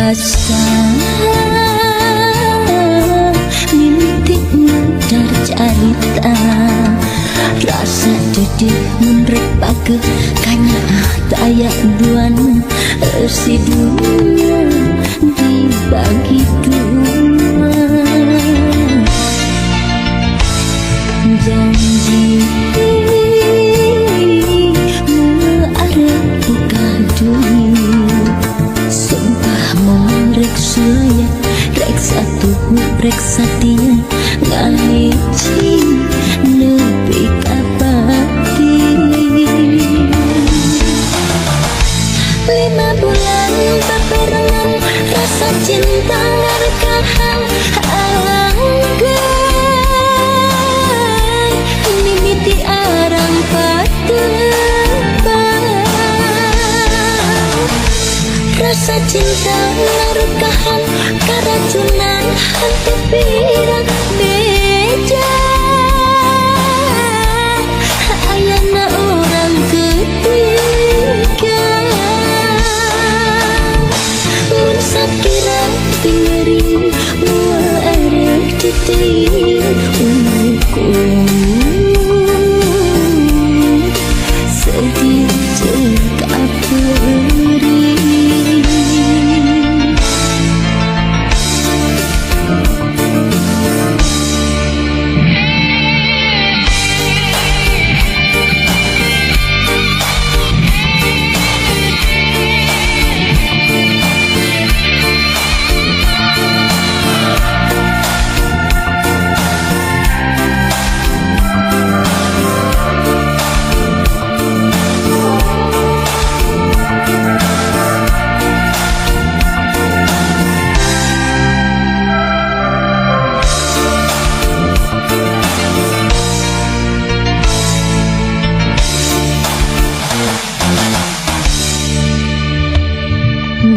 rasa mimpi mudar carita rasa dedeh menrek pake kanya tayak duan si dunia dibagi dua janji arep buka dunia sumpah morek sulaya rek satu rek satia ngahiji lebih kapati 5 bulan bebarengan rasa cinta ngarekahan anggai mimiti arang patebang rasa cinta ngarekahan keracunan hati pirang beda ayana orang ketiga mun sakira tingeri mual arek titik umurku sedih cek aperi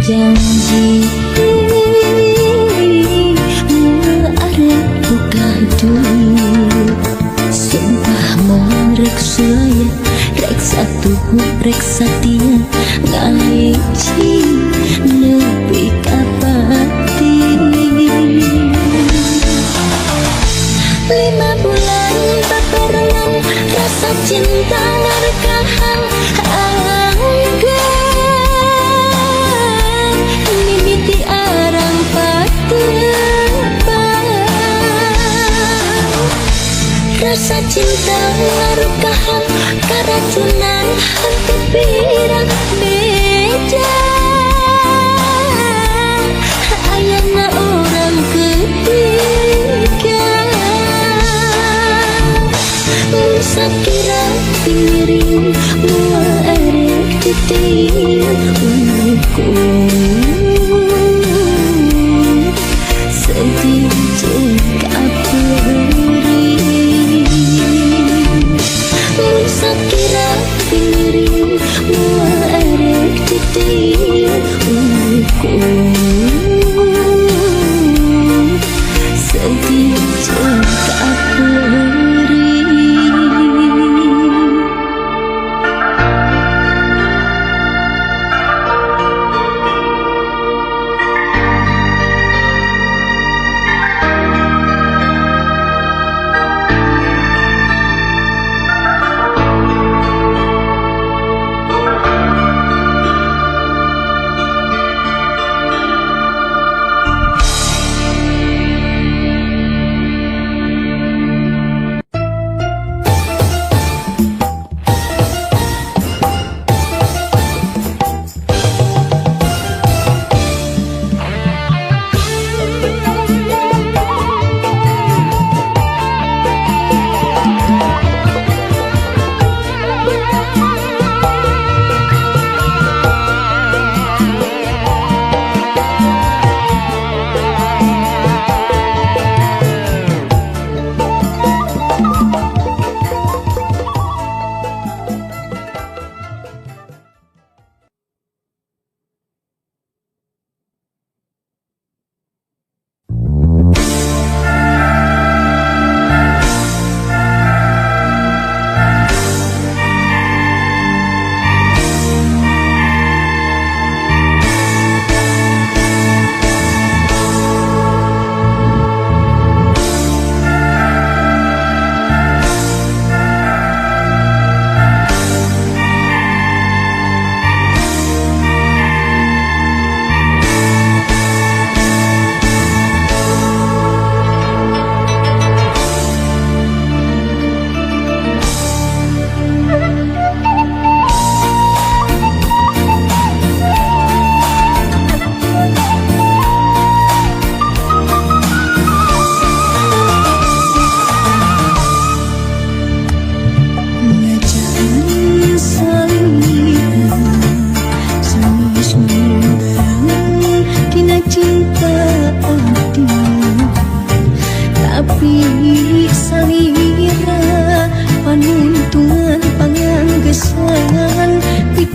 janji arep buka dunia sumpah morek sulaya rek satu rek satia ngahiji lebih kapati 5 bulan bebarengan rasa cinta ngarekahan rasa cinta ngarukahan keracunan hati pirang beda ayana orang ketiga sakira piring mual arek titik umurku sedih cek aperi sakira piring mual arek titik umurku sedih cek aperi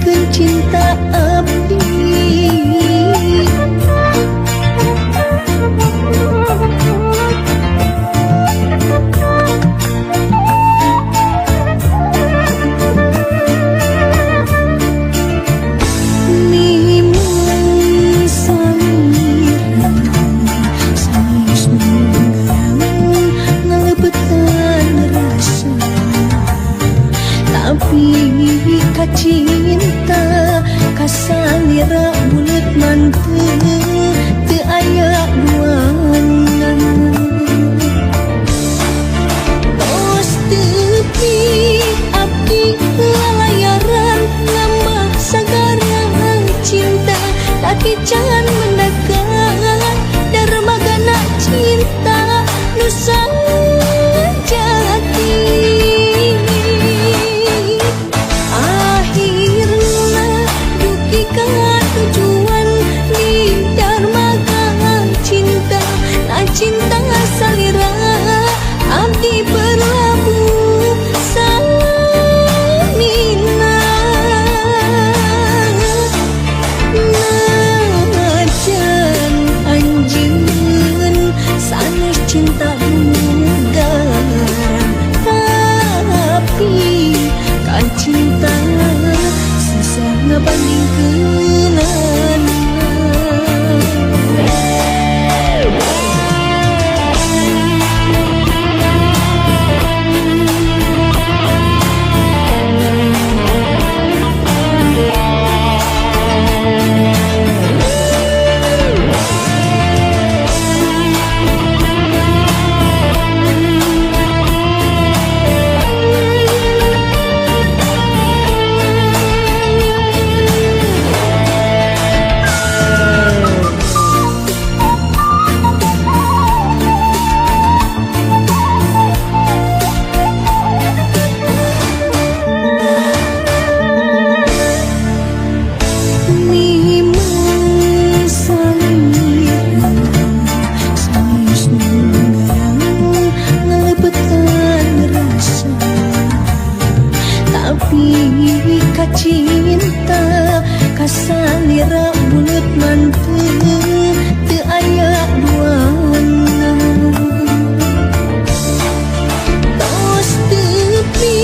ngajarkeun cinta abdi. Tapi kacinta kasalira bulut manteu teu aya duana. Tos tepi abdi lalayaran lambah sagarang cinta, tapi can mendekat darmagana cinta nu sajati. Tujuan di darmaga cinta, na cinta salira abdi berlabuh samina. Najan anjeun sanes cinta mudara, tapi kan cinta susah ngebandingkeun. Tapi kacinta kasalira bulut manteu teu aya duana. Tos tepi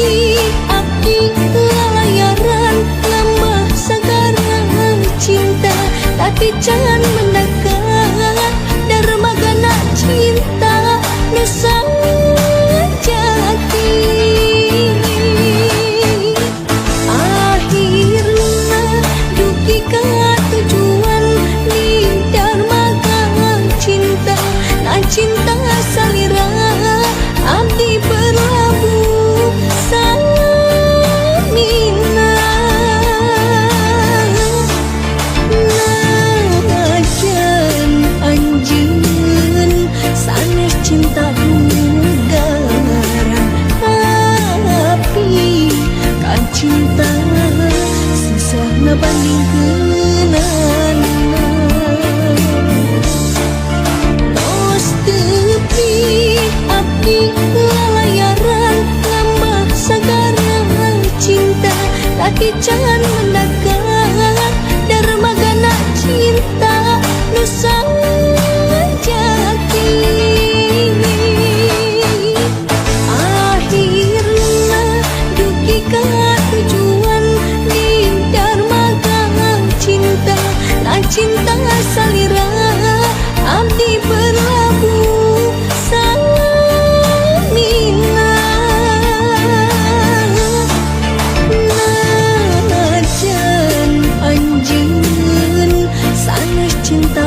abdi lalayaran lambah sagarang cinta, tapi can mendekat darmagana cinta nu sajati. Tujuan di darmaga cinta, na cinta salira abdi berlabuh samina. Najan anjeun sanes cinta mudara, tapi kan cinta susah ngebandingkeun. Tos tepi abdi lalayaran lambah sagarang cinta, tapi can mendekat darmagana cinta nu sajati. Akhirna dugi ka tujuan di darmaga cinta, na cinta salira abdi berlabuh samina. Najan anjeun sanes cinta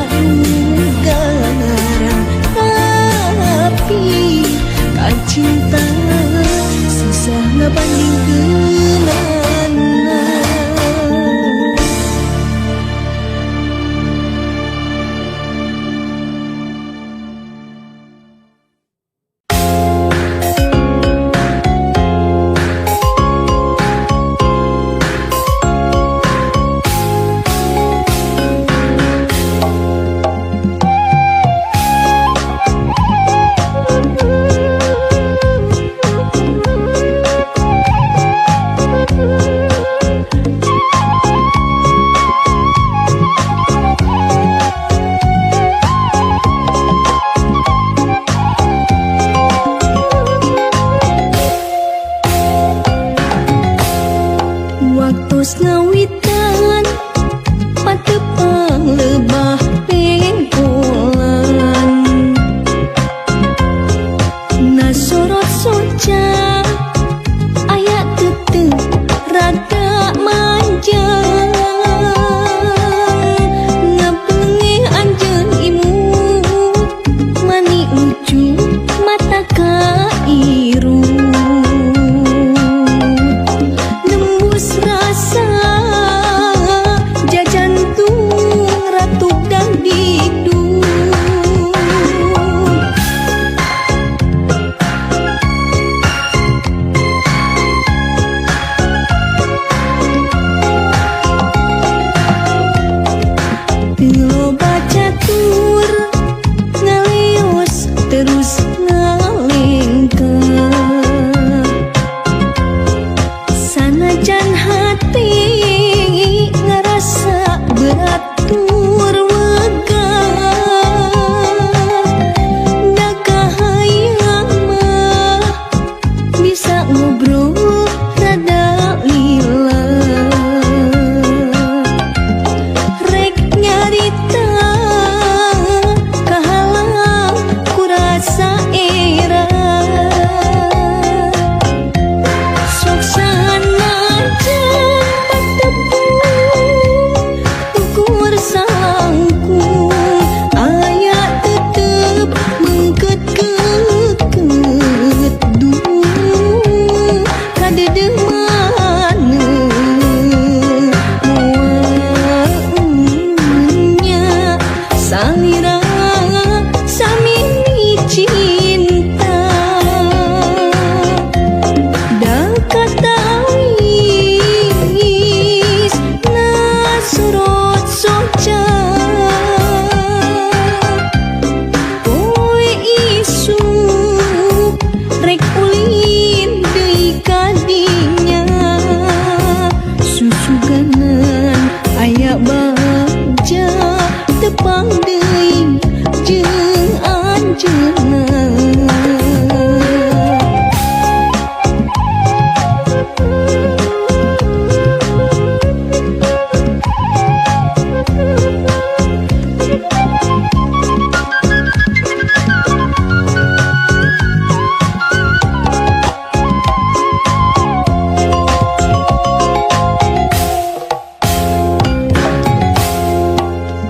anjeunna.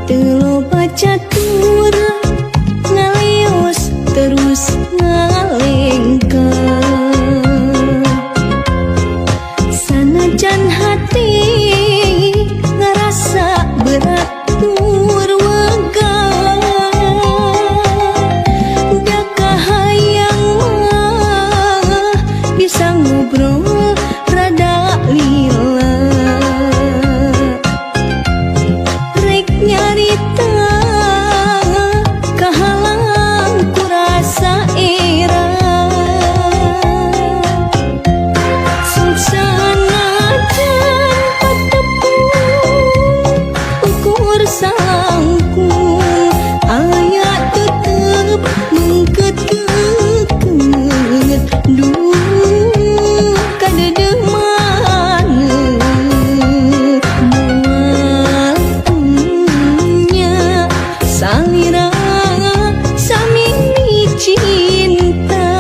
Teu catur ngaleos terus ngalengkeun sanajan hati ngerasa berat tur wegah da kahayang mah bisa ngobrol rada lila rek nyarita kahalang ku rasa era susana jan patepung ukur sangkung aya tetep mengket-ket duh kadeudeung maneh moal punya salira samini cinta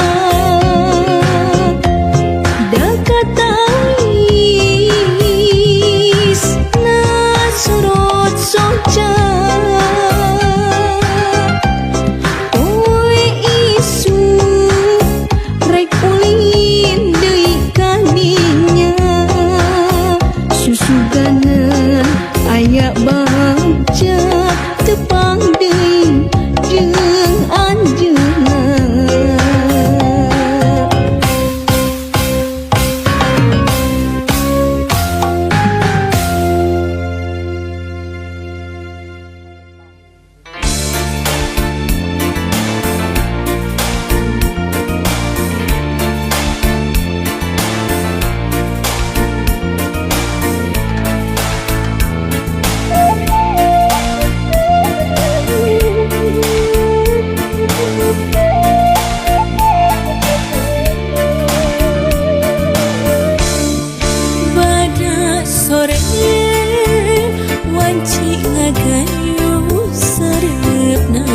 da katangis na sorot soca poe isu rek ulin deui ka dinya susuganan aya bagja tepang deui jeung anjeunna. Pada sore wanci ngagayu sareupna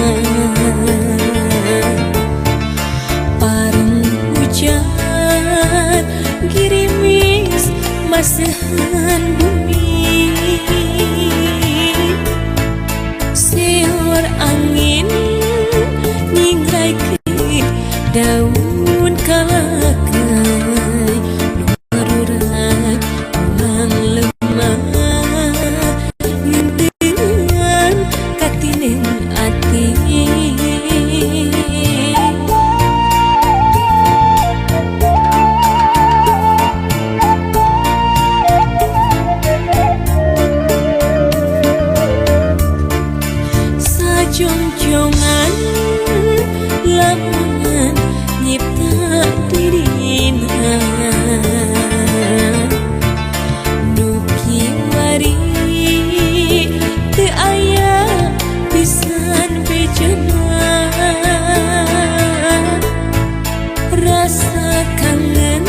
pareng hujan girimis maseuhan bumi siur angin nyinggraikeun daun kalakai marurat ulang lemah ngenteungan katinen ati sajongjongan lamungan nyipta dirina nu kiwari teu aya pisan bejana rasa kangen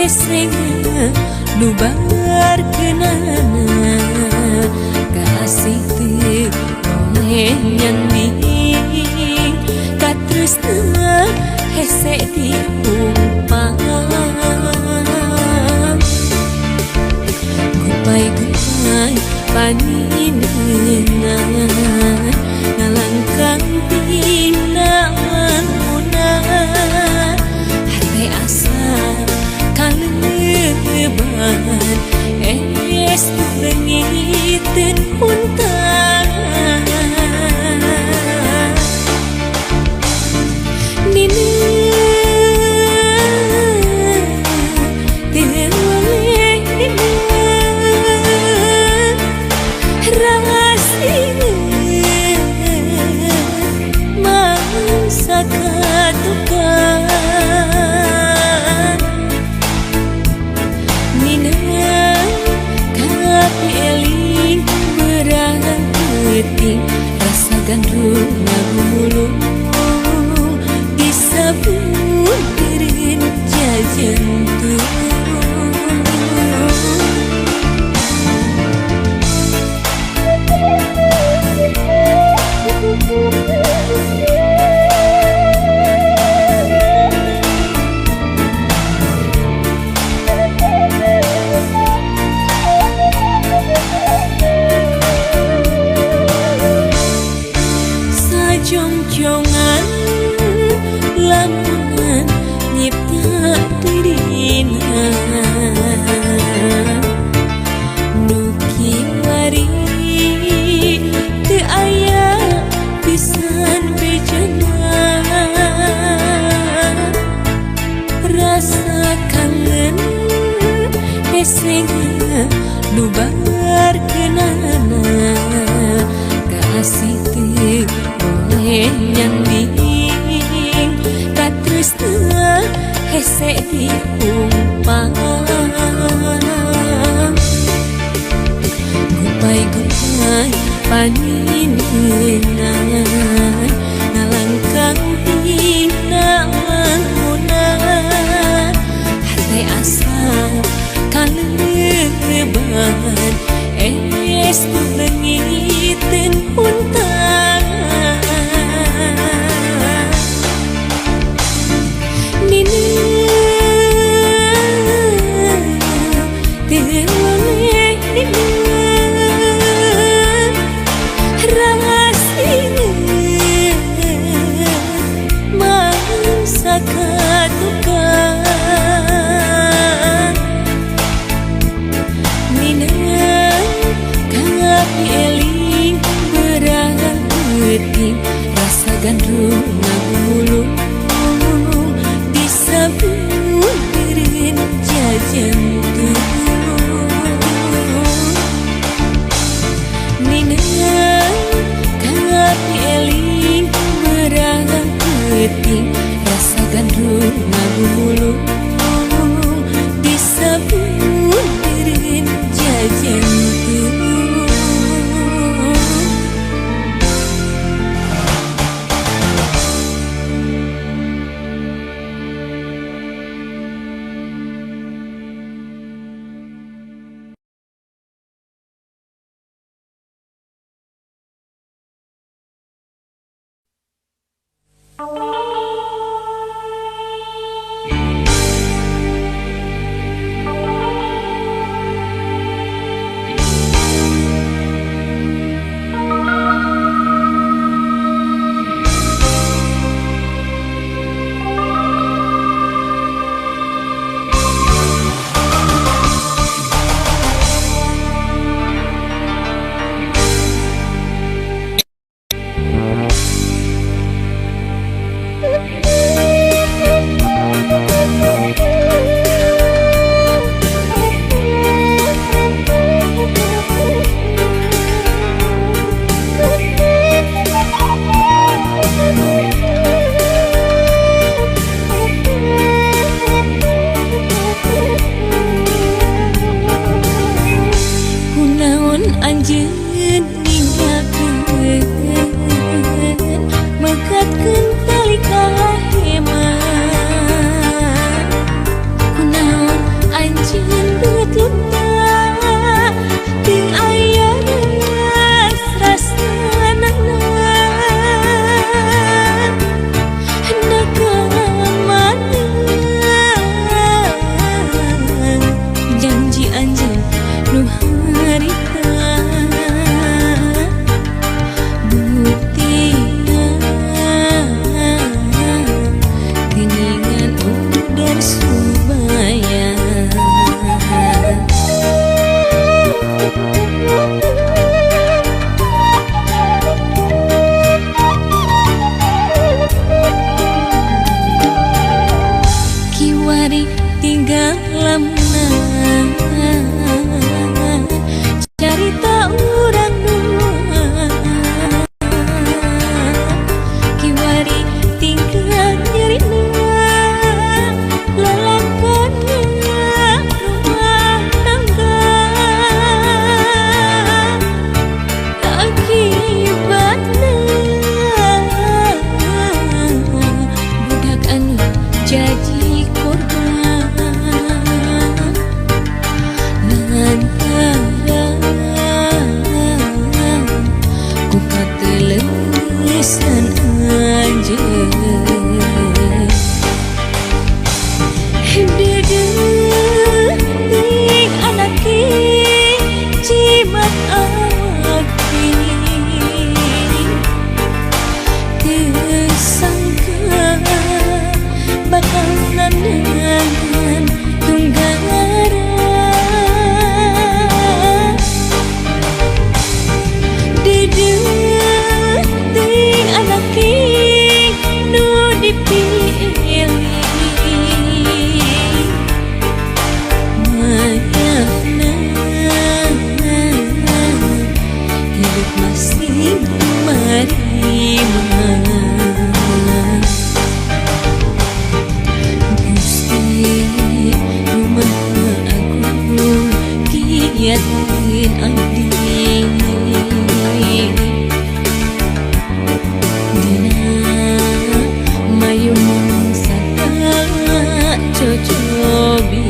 esengna nu barkeunana kasih teu oleh nyanding katresna hese diumpang gupai-gupai paninengan ngalangkang tina lamunan hate asa kaleuban es lengiteun puntan nina teu oleh rasieun mangsa katukan nina kapeling berangkat terkenana kasih teu boleh nyanding tak tresna hese diumpang gupai-gupai panineunan nalangkang hinaangunan hartai asa kaleban es lengiten puntan nina teoleh nina rahasia mangsa katukan nina eling berangeuting rasa gandrung ngagulung disabun beureun jajantung nina kapi eling berangeuting rasa gandrung ngagulung disabun beureun jajantung. giatkeun abdi dina mayung saka cocobi.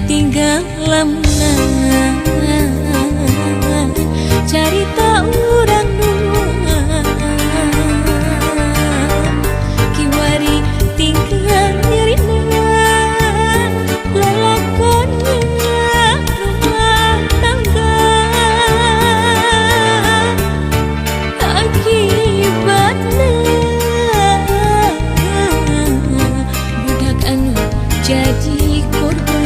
Tinggal lamna carita urang dua kiwari tinggal nyerina lalakonnya rumah tangga akibatna budak anu jadi korban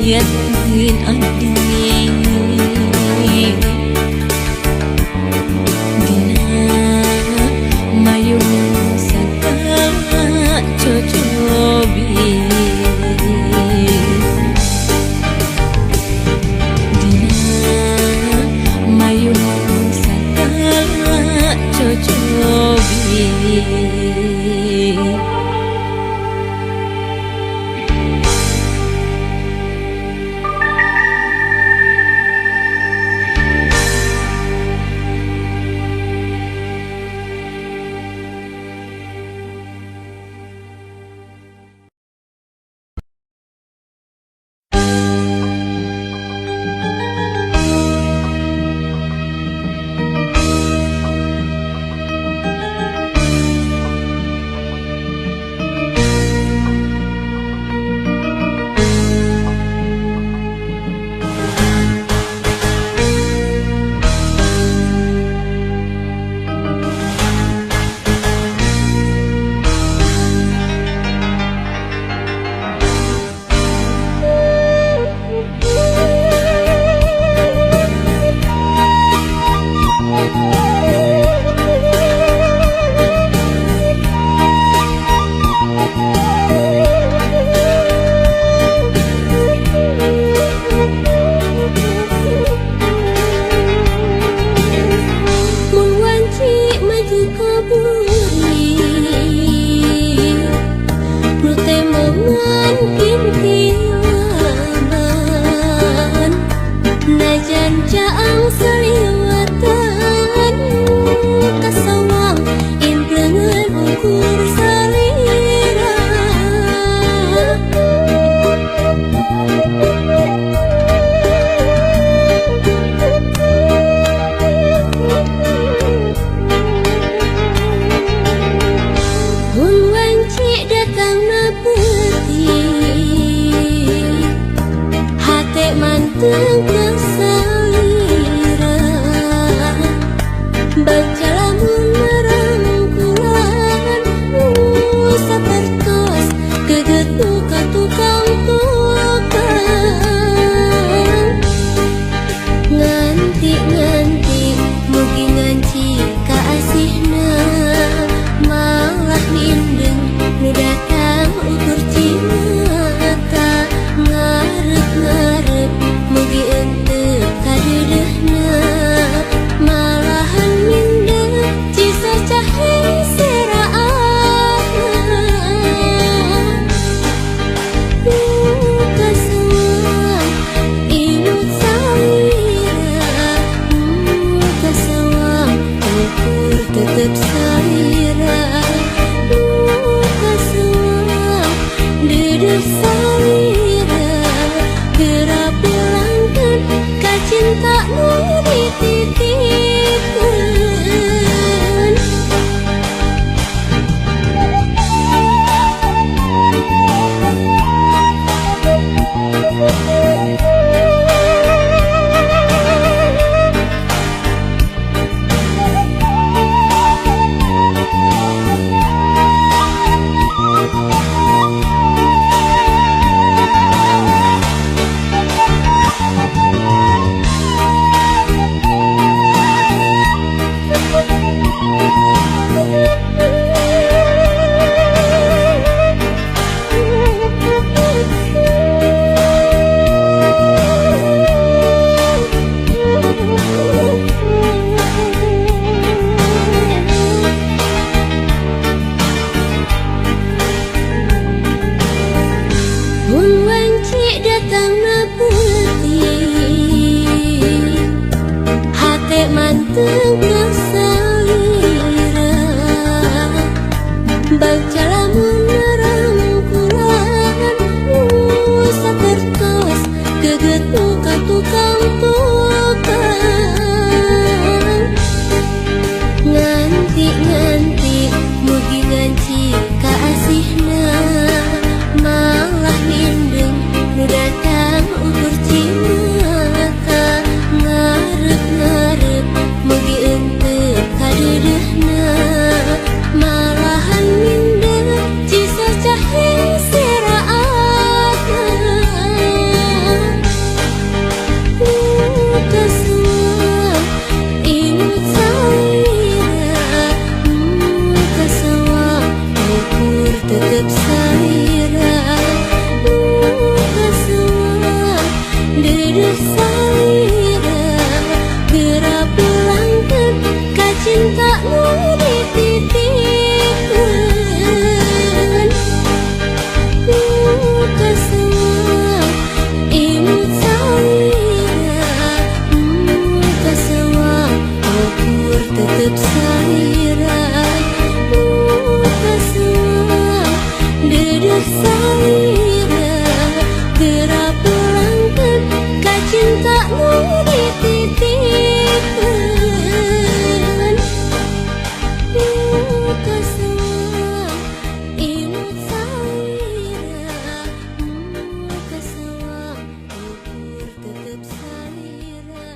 giatkeun abdi dina mayung saka cocobi dina mayung saka cocobi. tangna putih hate manteng kesalira baca lamun rangkulan sapertos geget muka tukang nganti mugi nganci kaasihna malah mindeng nu datang ukur cimata ngarep mugi ente kadedehna malahan mindeng cisa cahaya seraatna kasua imut salira kasua ukur tetep salira kasua dedeh salira geura pulangkeun ka cinta nu dititipkeun kasua imut salira kasua ukur tetep salira kasua dedeh salira geura pulangkeun ka cinta nu dititipkeun kasua imut salira kasua ukur tetep salira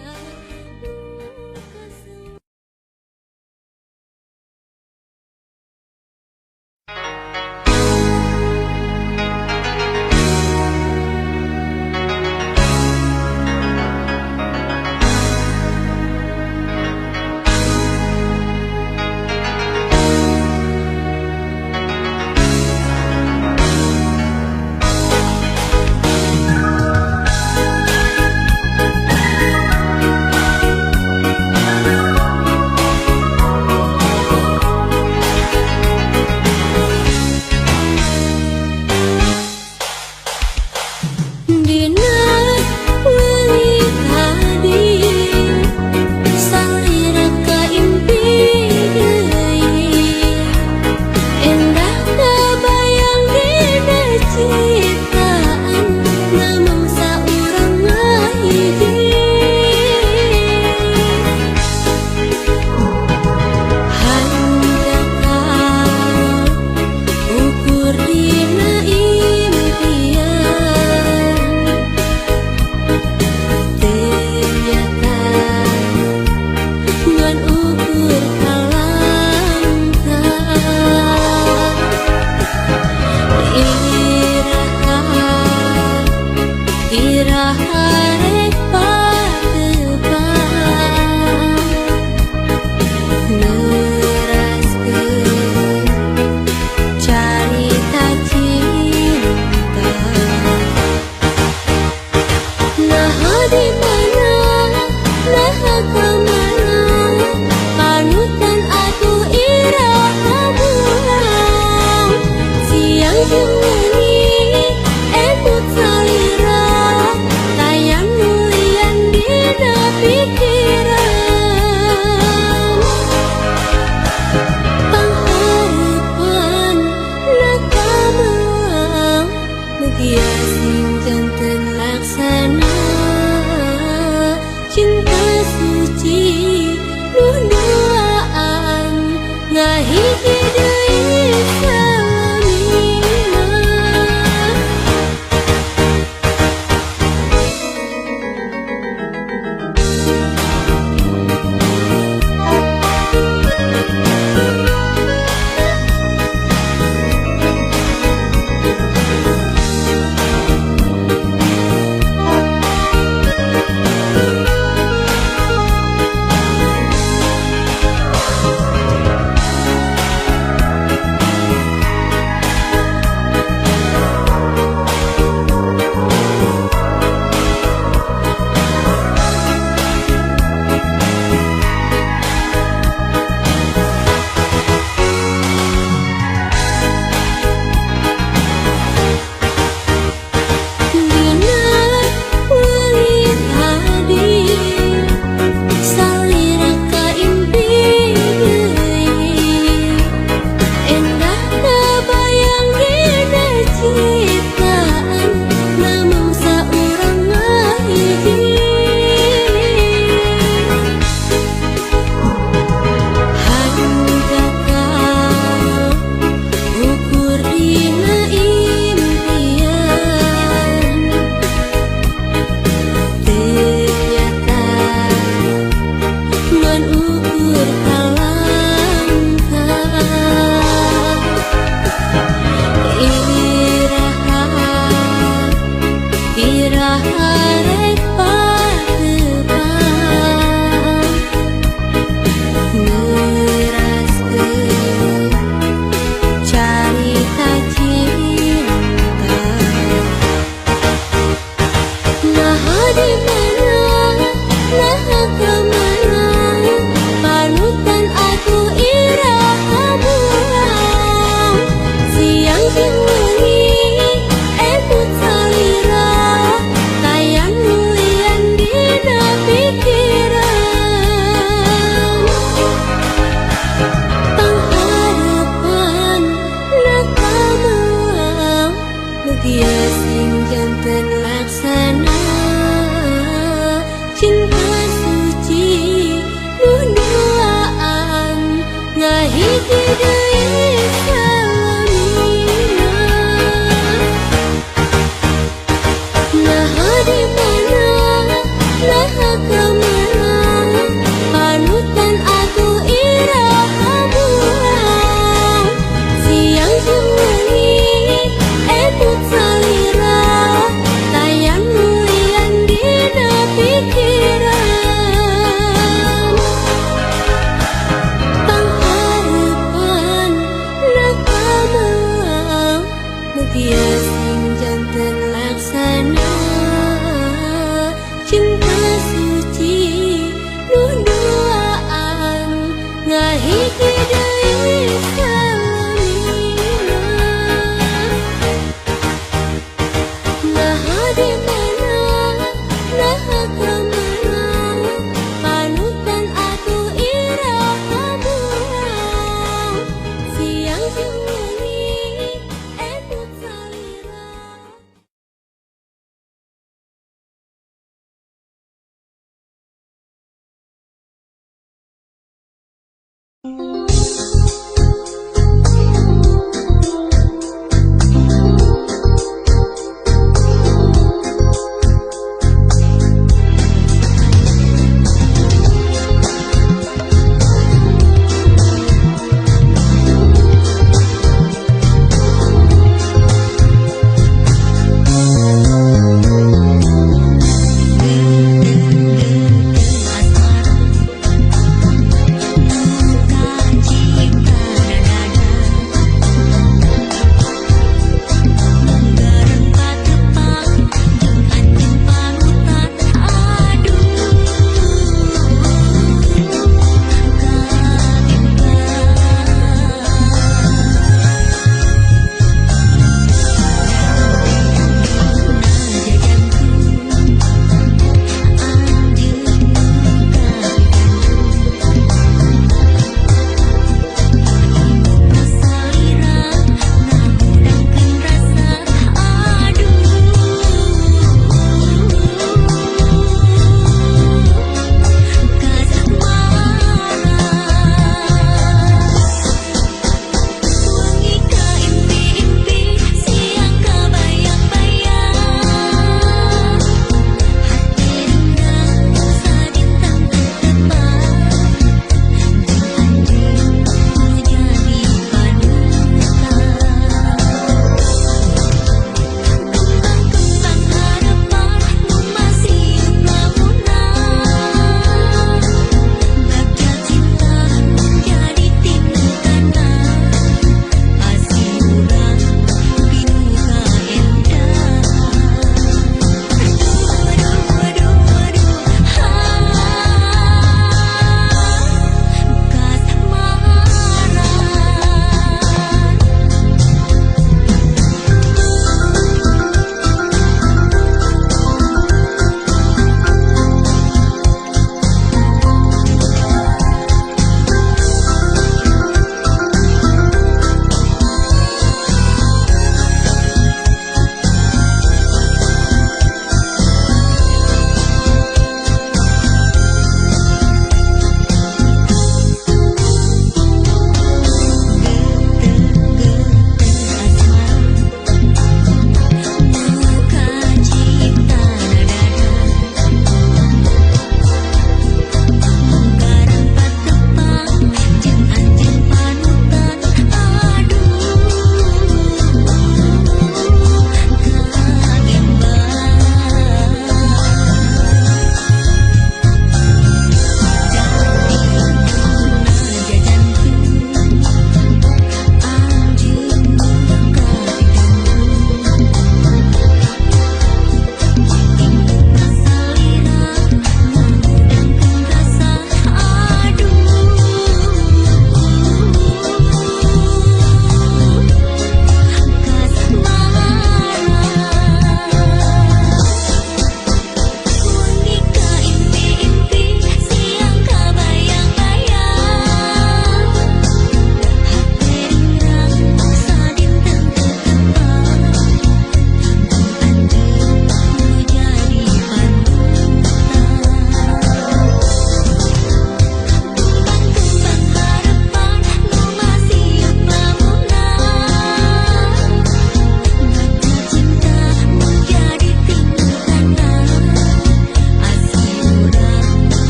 kasua. Dina weung tadi salira kaimpi deui endah kabayang dina citaan ngomong saurang ngahiji hanjakal ukur dina impian ternyata ngan ukur kalangka iraha rek pateupan neuraskeun carita cinta naha di mana naha kamana panutan atuh iraha bulan siang jeung wengi emut salira tayang nulian dina pikiran pangharepan nakamelang mugia sing janten laksana cinta suci nu duaan ngahiji deui salamina Ujung wengi embut salira tayang lian dina pikiran pengharapan nakamelang mugia sing janten laksana cinta suci nuh duaan ngahiji deui salamina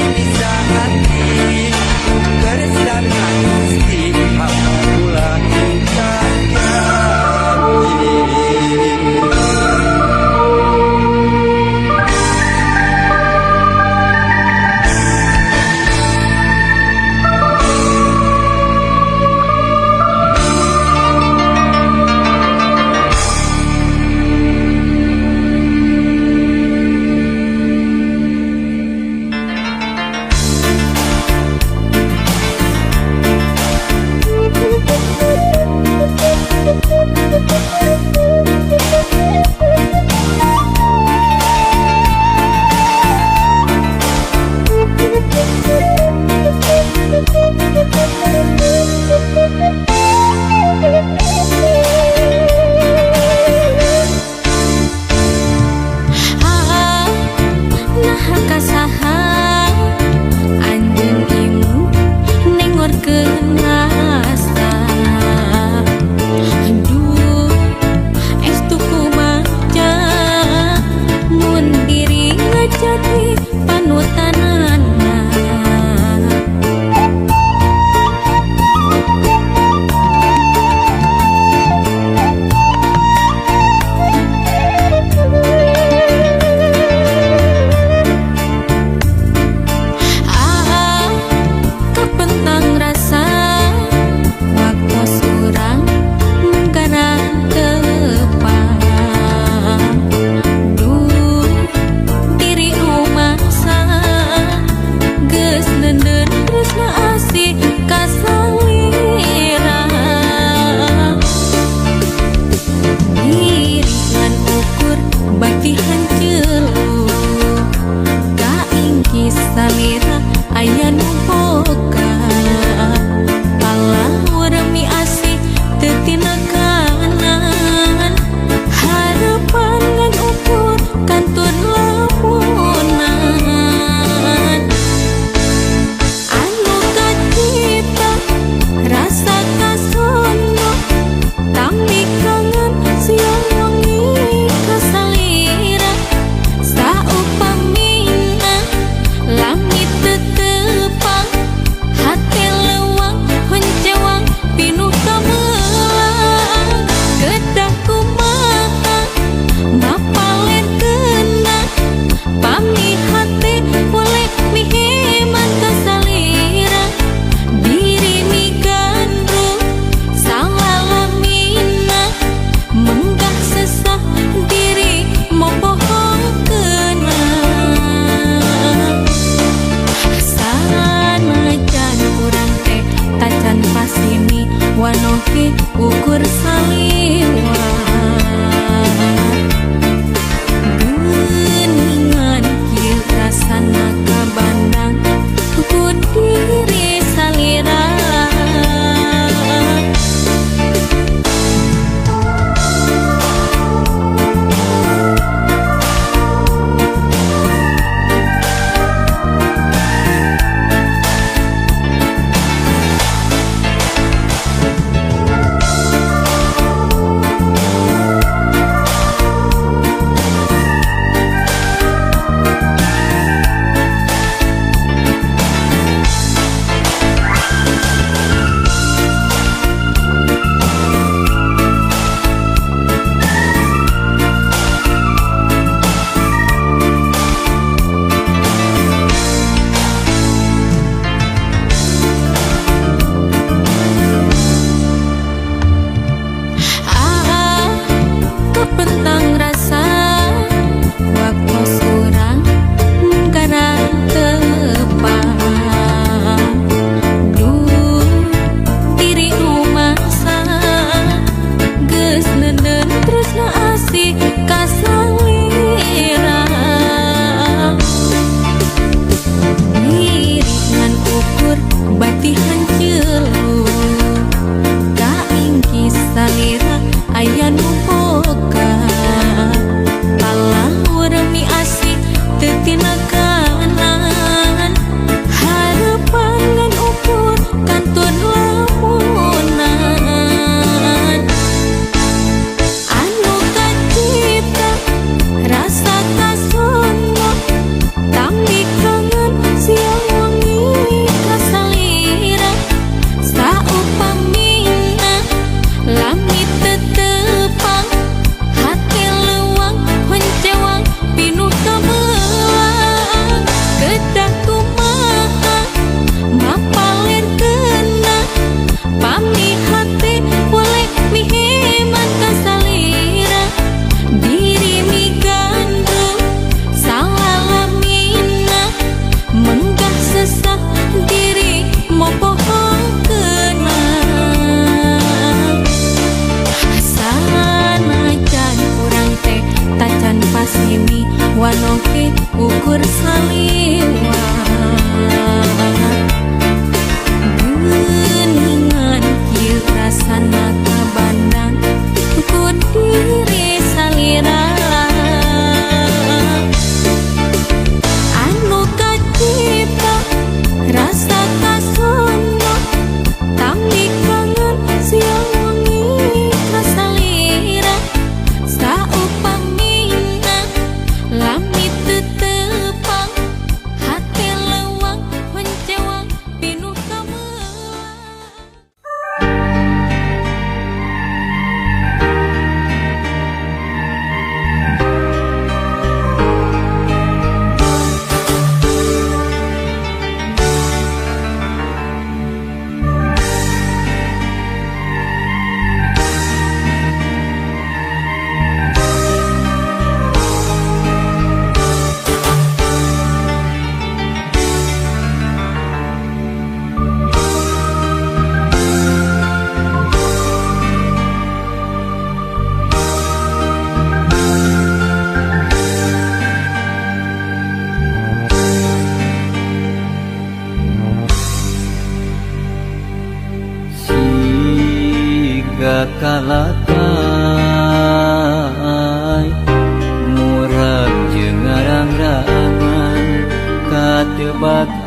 ini sehati bersama Gusti hamba kula ingkang janji.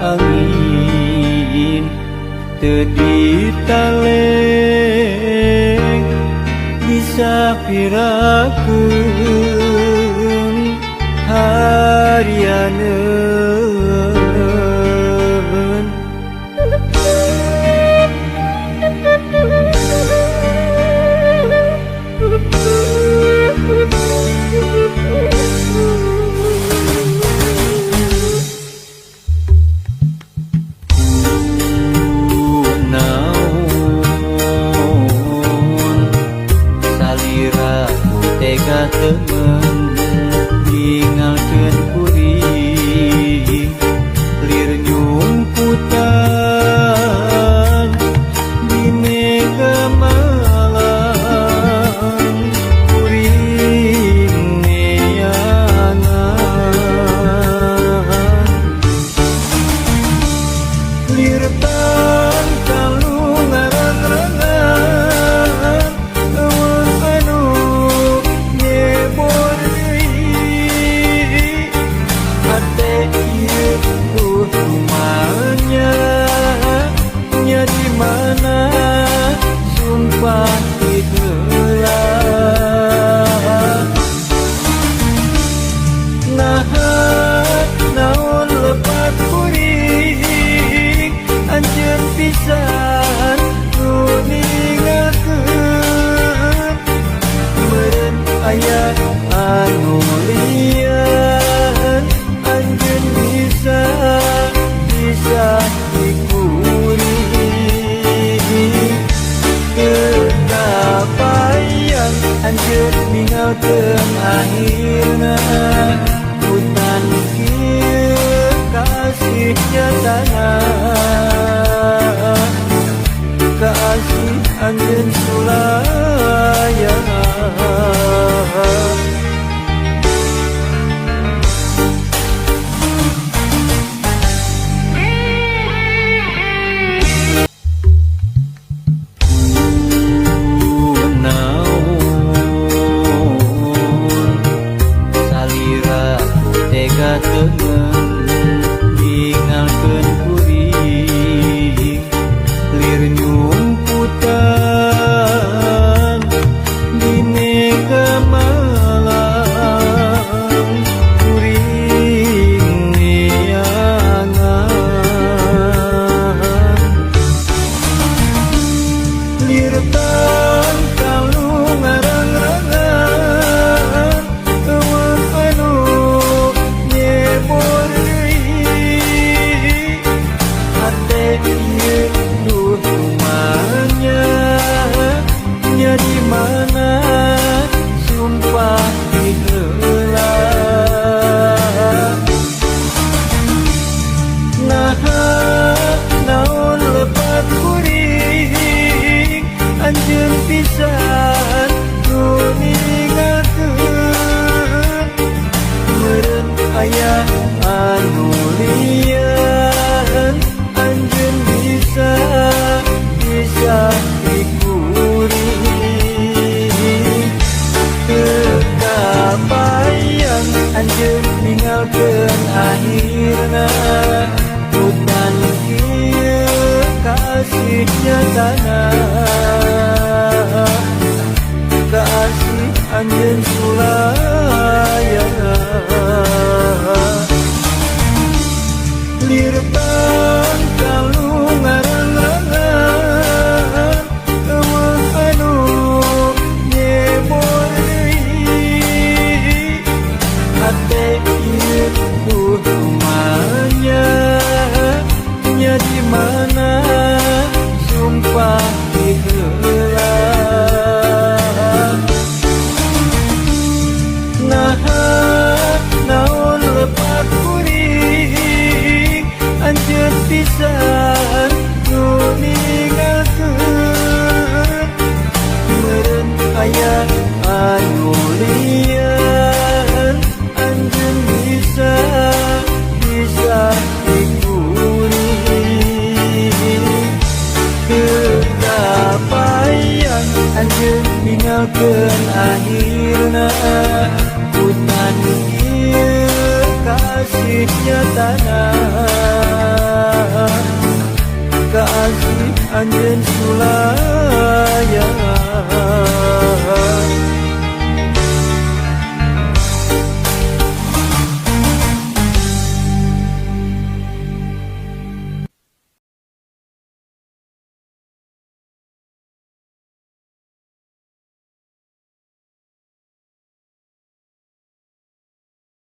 angin teu ditaleng bisa pirakeun harianeun. Tega temen ninggalkeun kuring lir nyumputan di mega malam kuring neangan lir tangkalu ngarang-rangan mana sumpah ditelah naon lepat kuring anjeun pisan nu ninggalkeun meureun aya anu lian anjeun bisa kenapayan anjeun ninggalkeun akhirna hutan kieu kasih nyatana kasih anjeun sulayan. Tega temen ninggalkeun kuring lir nyumputan di mega malam kuring neangan lir tangkalu ngarang-rangan eueuh anu di mana sumpah ditelah naon lepat kuring anjeun pisan nu ninggalkeun meureun aya anu lian anjeun bisa kenapayan anjeun ninggalkeun akhirna hutan kieu kasih nyatana kasih anjeun sulayan lir tangkalu ngarang-rangan eueuh anu nyebor deui hate ieu rumahnya nya di mana sumpah ditelah naon lepat kuring anjeun pisan nu ninggalkeun meureun aya anu lian anjeun bisa dikuring kenapayan anjeun ninggalkeun akhirna hutan kieu kasih nyatana anjeun sulayang